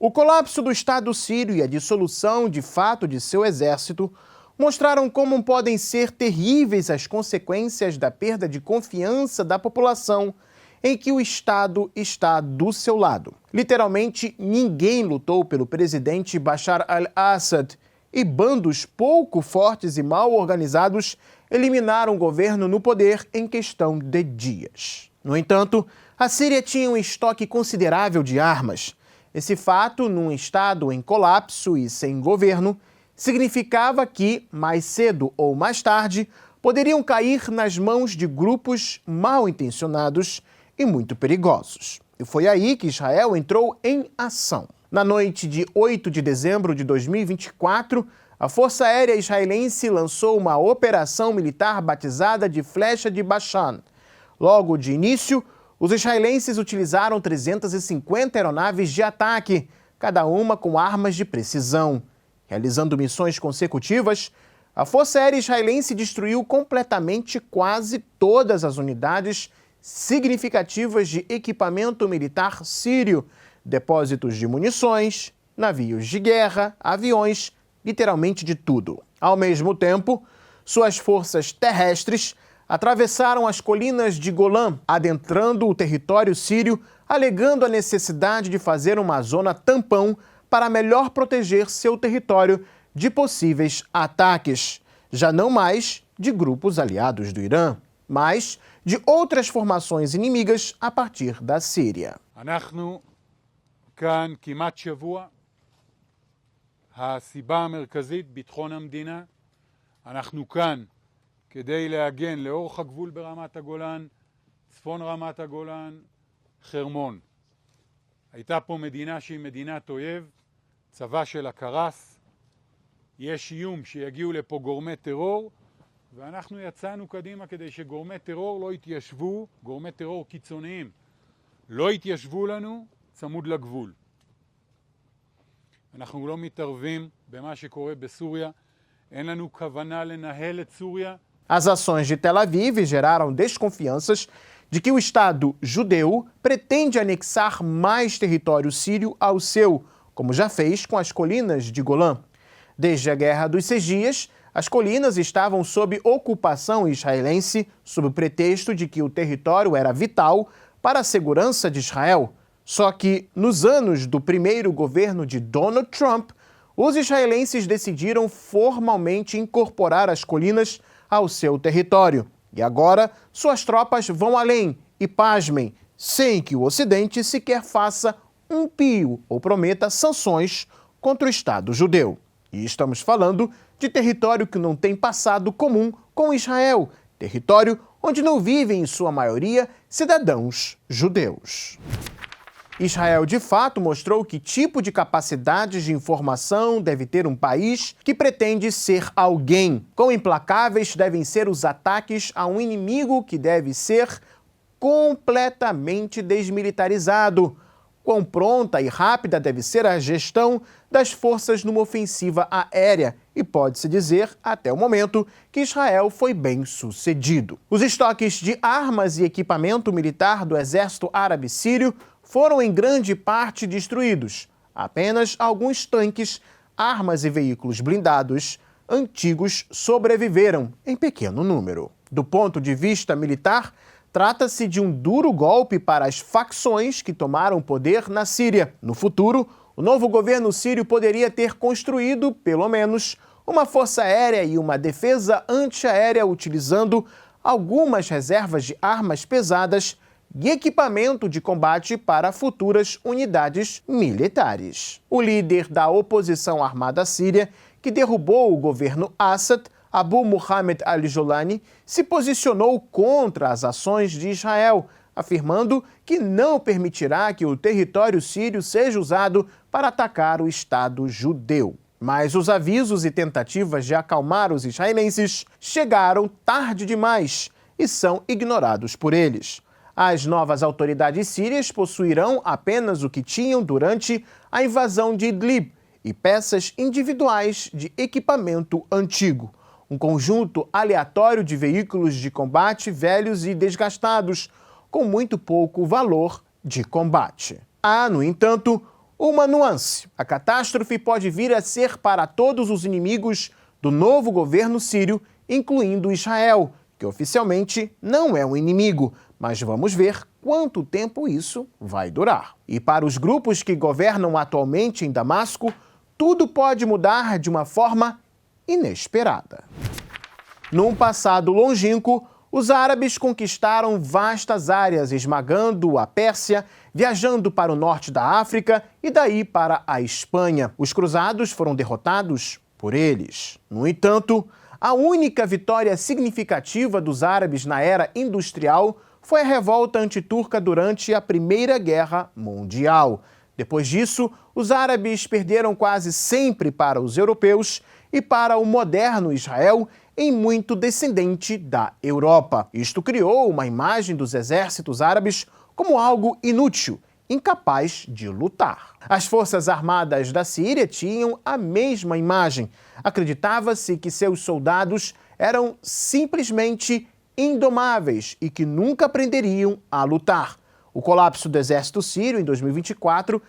O colapso do Estado sírio e a dissolução de fato de seu exército mostraram como podem ser terríveis as consequências da perda de confiança da população em que o Estado está do seu lado. Literalmente, ninguém lutou pelo presidente Bashar al-Assad e bandos pouco fortes e mal organizados eliminaram o governo no poder em questão de dias. No entanto, a Síria tinha um estoque considerável de armas. Esse fato, num Estado em colapso e sem governo, significava que, mais cedo ou mais tarde, poderiam cair nas mãos de grupos mal intencionados e muito perigosos. E foi aí que Israel entrou em ação. Na noite de 8 de dezembro de 2024, a Força Aérea Israelense lançou uma operação militar batizada de Flecha de Bashan. Logo de início, os israelenses utilizaram 350 aeronaves de ataque, cada uma com armas de precisão. Realizando missões consecutivas, a Força Aérea Israelense destruiu completamente quase todas as unidades significativas de equipamento militar sírio, depósitos de munições, navios de guerra, aviões, literalmente de tudo. Ao mesmo tempo, suas forças terrestres atravessaram as colinas de Golã, adentrando o território sírio, alegando a necessidade de fazer uma zona tampão para melhor proteger seu território de possíveis ataques, já não mais de grupos aliados do Irã, mas de outras formações inimigas a partir da Síria. אנחנו כאן כמעט שבוע. הסיבה המרכזית, ביטחון המדינה. אנחנו כאן כדי להגן לאורך הגבול ברמת הגולן, צפון רמת הגולן, חרמון. הייתה פה מדינה שהיא מדינת אויב, צבא שלה קרס, יש איום שיגיעו לפה גורמי טרור, ואנחנו יצאנו קדימה כדי שגורמי טרור לא יתיישבו, גורמי טרור קיצוניים, לא יתיישבו לנו צמוד לגבול. אנחנו לא מתערבים במה שקורה בסוריה, אין לנו כוונה לנהל את סוריה. As ações de Tel Aviv geraram desconfianças de que o Estado judeu pretende anexar mais território sírio ao seu, como já fez com as colinas de Golã. Desde a Guerra dos 6 Dias, as colinas estavam sob ocupação israelense, sob o pretexto de que o território era vital para a segurança de Israel. Só que, nos anos do primeiro governo de Donald Trump, os israelenses decidiram formalmente incorporar as colinas ao seu território. E agora, suas tropas vão além e, pasmem, sem que o Ocidente sequer faça um pio ou prometa sanções contra o Estado judeu. E estamos falando de território que não tem passado comum com Israel, território onde não vivem, em sua maioria, cidadãos judeus. Israel, de fato, mostrou que tipo de capacidades de informação deve ter um país que pretende ser alguém. Quão implacáveis devem ser os ataques a um inimigo que deve ser completamente desmilitarizado. Quão pronta e rápida deve ser a gestão das forças numa ofensiva aérea. E pode-se dizer, até o momento, que Israel foi bem sucedido. Os estoques de armas e equipamento militar do exército árabe sírio foram em grande parte destruídos. Apenas alguns tanques, armas e veículos blindados antigos sobreviveram em pequeno número. Do ponto de vista militar, trata-se de um duro golpe para as facções que tomaram poder na Síria. No futuro, o novo governo sírio poderia ter construído, pelo menos, uma força aérea e uma defesa antiaérea utilizando algumas reservas de armas pesadas e equipamento de combate para futuras unidades militares. O líder da oposição armada síria, que derrubou o governo Assad, Abu Muhammad al-Jolani, se posicionou contra as ações de Israel, afirmando que não permitirá que o território sírio seja usado para atacar o Estado judeu. Mas os avisos e tentativas de acalmar os israelenses chegaram tarde demais e são ignorados por eles. As novas autoridades sírias possuirão apenas o que tinham durante a invasão de Idlib e peças individuais de equipamento antigo. Um conjunto aleatório de veículos de combate velhos e desgastados, com muito pouco valor de combate. Há, no entanto, uma nuance: a catástrofe pode vir a ser para todos os inimigos do novo governo sírio, incluindo Israel, que oficialmente não é um inimigo, mas vamos ver quanto tempo isso vai durar. E para os grupos que governam atualmente em Damasco, tudo pode mudar de uma forma inesperada. Num passado longínquo, os árabes conquistaram vastas áreas, esmagando a Pérsia, viajando para o norte da África e daí para a Espanha. Os cruzados foram derrotados por eles. No entanto, a única vitória significativa dos árabes na era industrial foi a revolta antiturca durante a Primeira Guerra Mundial. Depois disso, os árabes perderam quase sempre para os europeus e para o moderno Israel, em muito descendente da Europa. Isto criou uma imagem dos exércitos árabes como algo inútil, incapaz de lutar. As forças armadas da Síria tinham a mesma imagem. Acreditava-se que seus soldados eram simplesmente indomáveis e que nunca aprenderiam a lutar. O colapso do exército sírio em 2024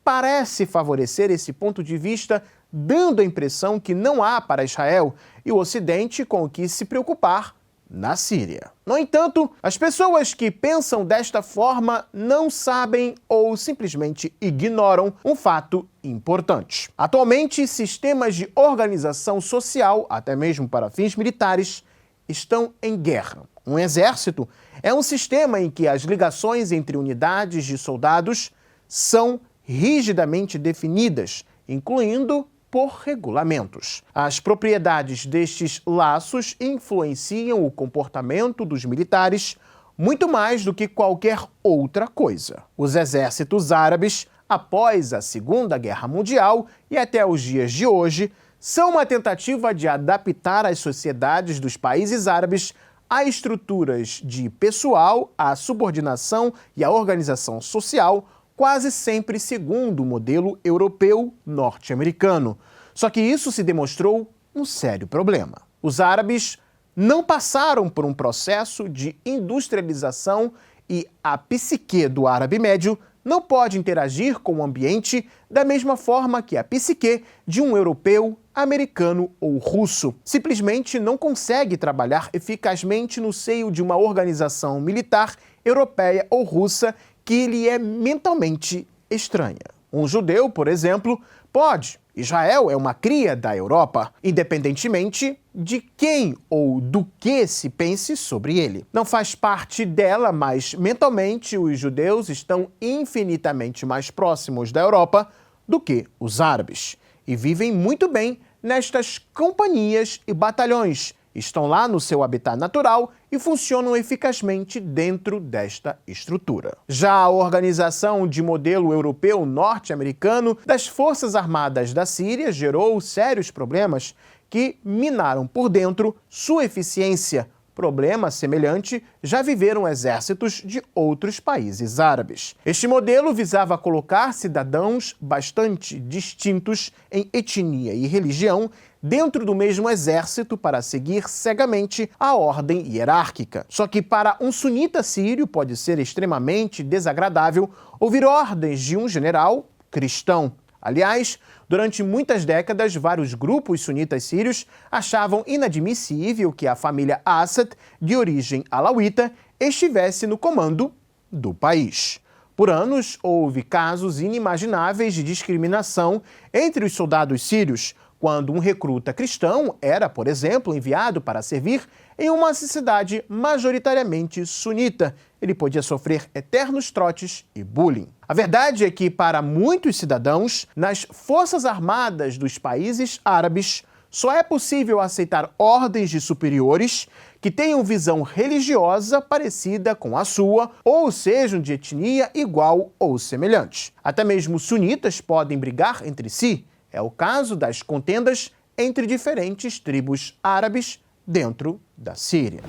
parece favorecer esse ponto de vista, dando a impressão que não há para Israel e o Ocidente com o que se preocupar na Síria. No entanto, as pessoas que pensam desta forma não sabem ou simplesmente ignoram um fato importante. Atualmente, sistemas de organização social, até mesmo para fins militares, estão em guerra. Um exército é um sistema em que as ligações entre unidades de soldados são rigidamente definidas, incluindo por regulamentos. As propriedades destes laços influenciam o comportamento dos militares muito mais do que qualquer outra coisa. Os exércitos árabes, após a Segunda Guerra Mundial e até os dias de hoje, são uma tentativa de adaptar as sociedades dos países árabes a estruturas de pessoal, a subordinação e a organização social, quase sempre segundo o modelo europeu norte-americano. Só que isso se demonstrou um sério problema. Os árabes não passaram por um processo de industrialização e a psique do árabe médio não pode interagir com o ambiente da mesma forma que a psique de um europeu, americano ou russo. Simplesmente não consegue trabalhar eficazmente no seio de uma organização militar europeia ou russa que lhe é mentalmente estranha. Um judeu, por exemplo, pode. Israel é uma cria da Europa, independentemente de quem ou do que se pense sobre ele. Não faz parte dela, mas mentalmente os judeus estão infinitamente mais próximos da Europa do que os árabes. E vivem muito bem nestas companhias e batalhões. Estão lá no seu habitat natural e funcionam eficazmente dentro desta estrutura. Já a organização de modelo europeu norte-americano das Forças Armadas da Síria gerou sérios problemas que minaram por dentro sua eficiência. Problema semelhante já viveram exércitos de outros países árabes. Este modelo visava colocar cidadãos bastante distintos em etnia e religião dentro do mesmo exército para seguir cegamente a ordem hierárquica. Só que para um sunita sírio pode ser extremamente desagradável ouvir ordens de um general cristão. Aliás, durante muitas décadas, vários grupos sunitas sírios achavam inadmissível que a família Assad, de origem alauíta, estivesse no comando do país. Por anos, houve casos inimagináveis de discriminação entre os soldados sírios, quando um recruta cristão era, por exemplo, enviado para servir em uma cidade majoritariamente sunita. Ele podia sofrer eternos trotes e bullying. A verdade é que, para muitos cidadãos, nas Forças Armadas dos países árabes, só é possível aceitar ordens de superiores que tenham visão religiosa parecida com a sua, ou sejam de etnia igual ou semelhante. Até mesmo sunitas podem brigar entre si. É o caso das contendas entre diferentes tribos árabes dentro da Síria.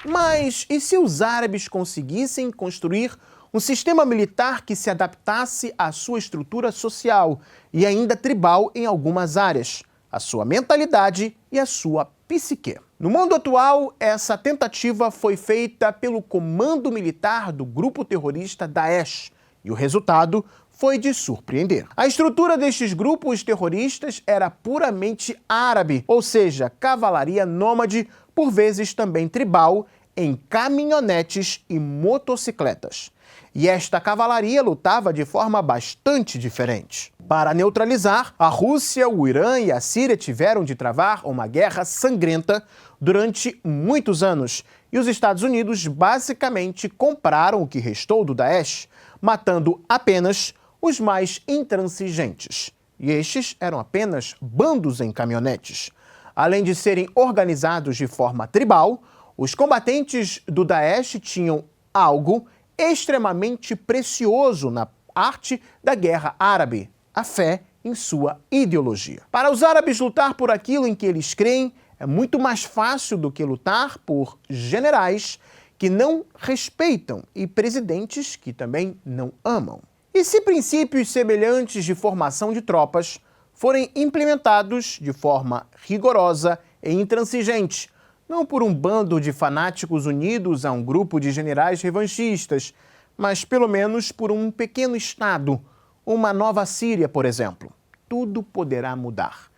Mas e se os árabes conseguissem construir um sistema militar que se adaptasse à sua estrutura social e ainda tribal em algumas áreas, a sua mentalidade e a sua psique? No mundo atual, essa tentativa foi feita pelo comando militar do grupo terrorista Daesh, e o resultado foi de surpreender. A estrutura destes grupos terroristas era puramente árabe, ou seja, cavalaria nômade, por vezes também tribal, em caminhonetes e motocicletas. E esta cavalaria lutava de forma bastante diferente. Para neutralizar, a Rússia, o Irã e a Síria tiveram de travar uma guerra sangrenta durante muitos anos, e os Estados Unidos basicamente compraram o que restou do Daesh, matando apenas os mais intransigentes. E estes eram apenas bandos em caminhonetes. Além de serem organizados de forma tribal, os combatentes do Daesh tinham algo extremamente precioso na arte da guerra árabe: a fé em sua ideologia. Para os árabes, lutar por aquilo em que eles creem é muito mais fácil do que lutar por generais que não respeitam e presidentes que também não amam. E se princípios semelhantes de formação de tropas forem implementados de forma rigorosa e intransigente, não por um bando de fanáticos unidos a um grupo de generais revanchistas, mas pelo menos por um pequeno Estado, uma nova Síria, por exemplo, tudo poderá mudar.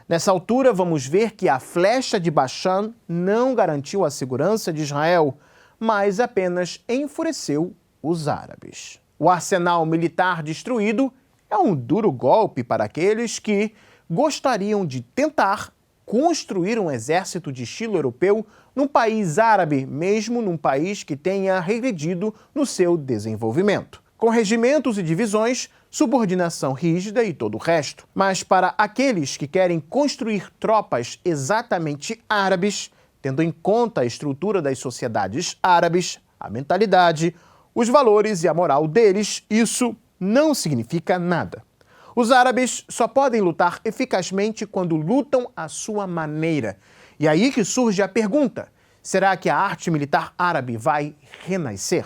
Nessa altura, vamos ver que a flecha de Bashan não garantiu a segurança de Israel, mas apenas enfureceu os árabes. O arsenal militar destruído é um duro golpe para aqueles que gostariam de tentar construir um exército de estilo europeu num país árabe, mesmo num país que tenha regredido no seu desenvolvimento, com regimentos e divisões, subordinação rígida e todo o resto. Mas para aqueles que querem construir tropas exatamente árabes, tendo em conta a estrutura das sociedades árabes, a mentalidade, os valores e a moral deles, isso não significa nada. Os árabes só podem lutar eficazmente quando lutam à sua maneira. E aí que surge a pergunta: será que a arte militar árabe vai renascer?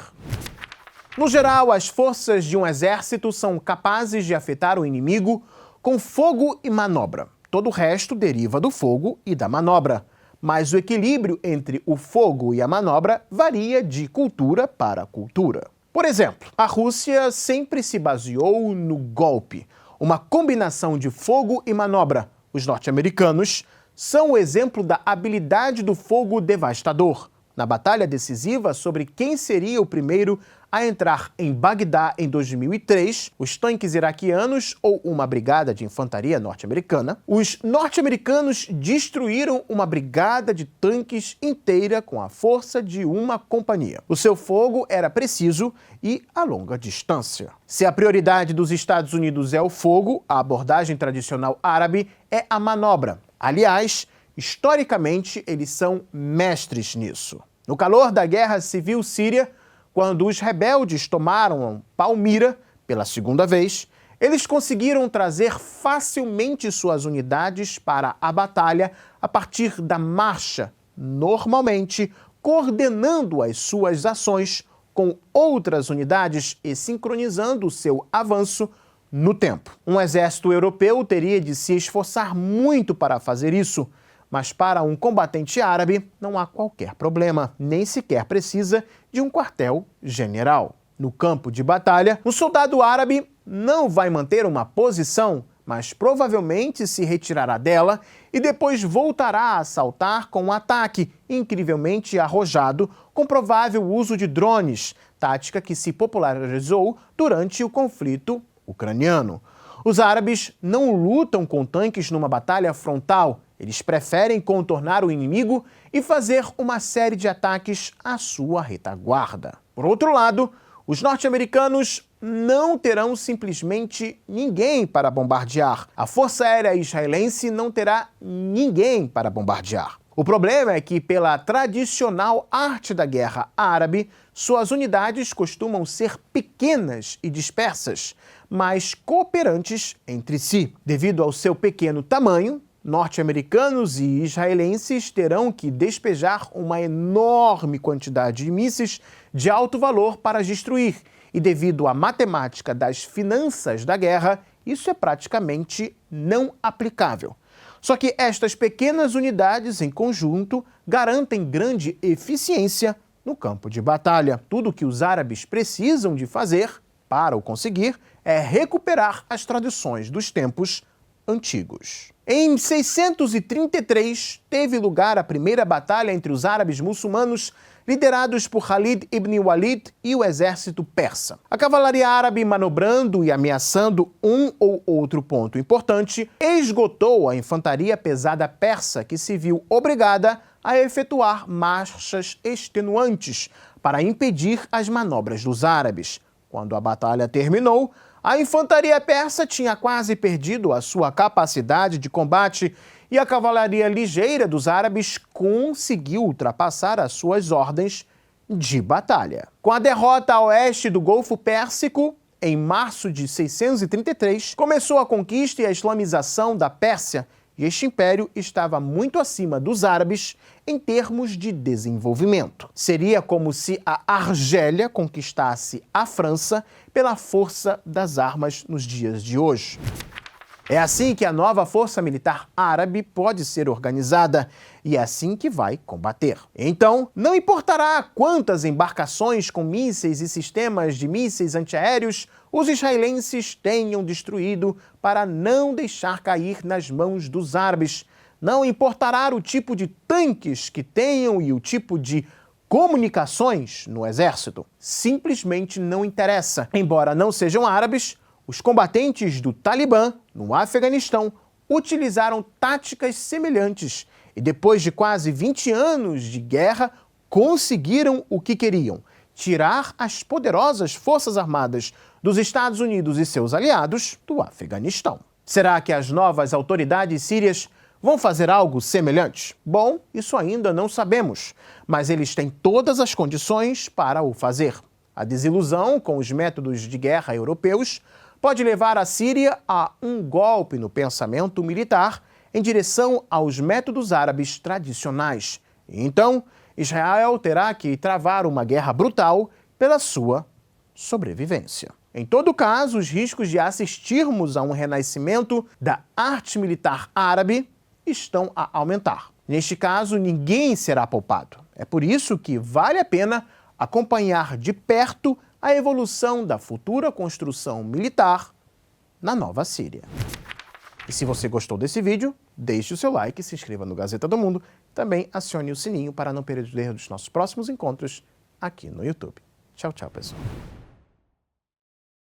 No geral, as forças de um exército são capazes de afetar o inimigo com fogo e manobra. Todo o resto deriva do fogo e da manobra. Mas o equilíbrio entre o fogo e a manobra varia de cultura para cultura. Por exemplo, a Rússia sempre se baseou no golpe, uma combinação de fogo e manobra. Os norte-americanos são o exemplo da habilidade do fogo devastador. Na batalha decisiva sobre quem seria o primeiro a entrar em Bagdá em 2003, os tanques iraquianos ou uma brigada de infantaria norte-americana, os norte-americanos destruíram uma brigada de tanques inteira com a força de uma companhia. O seu fogo era preciso e a longa distância. Se a prioridade dos Estados Unidos é o fogo, a abordagem tradicional árabe é a manobra. Aliás, historicamente, eles são mestres nisso. No calor da Guerra Civil Síria, quando os rebeldes tomaram Palmira pela segunda vez, eles conseguiram trazer facilmente suas unidades para a batalha a partir da marcha, normalmente coordenando as suas ações com outras unidades e sincronizando o seu avanço no tempo. Um exército europeu teria de se esforçar muito para fazer isso, mas para um combatente árabe não há qualquer problema, nem sequer precisa de um quartel-general. No campo de batalha, um soldado árabe não vai manter uma posição, mas provavelmente se retirará dela e depois voltará a assaltar com um ataque incrivelmente arrojado, com provável uso de drones, tática que se popularizou durante o conflito ucraniano. Os árabes não lutam com tanques numa batalha frontal. Eles preferem contornar o inimigo e fazer uma série de ataques à sua retaguarda. Por outro lado, os norte-americanos não terão simplesmente ninguém para bombardear. A Força Aérea Israelense não terá ninguém para bombardear. O problema é que, pela tradicional arte da guerra árabe, suas unidades costumam ser pequenas e dispersas, mas cooperantes entre si. Devido ao seu pequeno tamanho, norte-americanos e israelenses terão que despejar uma enorme quantidade de mísseis de alto valor para as destruir. E devido à matemática das finanças da guerra, isso é praticamente não aplicável. Só que estas pequenas unidades em conjunto garantem grande eficiência no campo de batalha. Tudo o que os árabes precisam de fazer para o conseguir é recuperar as tradições dos tempos antigos. Em 633, teve lugar a primeira batalha entre os árabes muçulmanos liderados por Khalid ibn Walid e o exército persa. A cavalaria árabe, manobrando e ameaçando um ou outro ponto importante, esgotou a infantaria pesada persa, que se viu obrigada a efetuar marchas extenuantes para impedir as manobras dos árabes. Quando a batalha terminou, a infantaria persa tinha quase perdido a sua capacidade de combate e a cavalaria ligeira dos árabes conseguiu ultrapassar as suas ordens de batalha. Com a derrota a oeste do Golfo Pérsico, em março de 633, começou a conquista e a islamização da Pérsia, e este império estava muito acima dos árabes em termos de desenvolvimento. Seria como se a Argélia conquistasse a França pela força das armas nos dias de hoje. É assim que a nova força militar árabe pode ser organizada e é assim que vai combater. Então, não importará quantas embarcações com mísseis e sistemas de mísseis antiaéreos os israelenses tenham destruído para não deixar cair nas mãos dos árabes. Não importará o tipo de tanques que tenham e o tipo de comunicações no exército. Simplesmente não interessa. Embora não sejam árabes, os combatentes do Talibã, no Afeganistão, utilizaram táticas semelhantes e, depois de quase 20 anos de guerra, conseguiram o que queriam: tirar as poderosas forças armadas dos Estados Unidos e seus aliados do Afeganistão. Será que as novas autoridades sírias vão fazer algo semelhante? Bom, isso ainda não sabemos, mas eles têm todas as condições para o fazer. A desilusão com os métodos de guerra europeus pode levar a Síria a um golpe no pensamento militar em direção aos métodos árabes tradicionais. Então, Israel terá que travar uma guerra brutal pela sua sobrevivência. Em todo caso, os riscos de assistirmos a um renascimento da arte militar árabe estão a aumentar. Neste caso, ninguém será poupado. É por isso que vale a pena acompanhar de perto a evolução da futura construção militar na Nova Síria. E se você gostou desse vídeo, deixe o seu like, se inscreva no Gazeta do Mundo, também acione o sininho para não perder os nossos próximos encontros aqui no YouTube. Tchau, tchau, pessoal.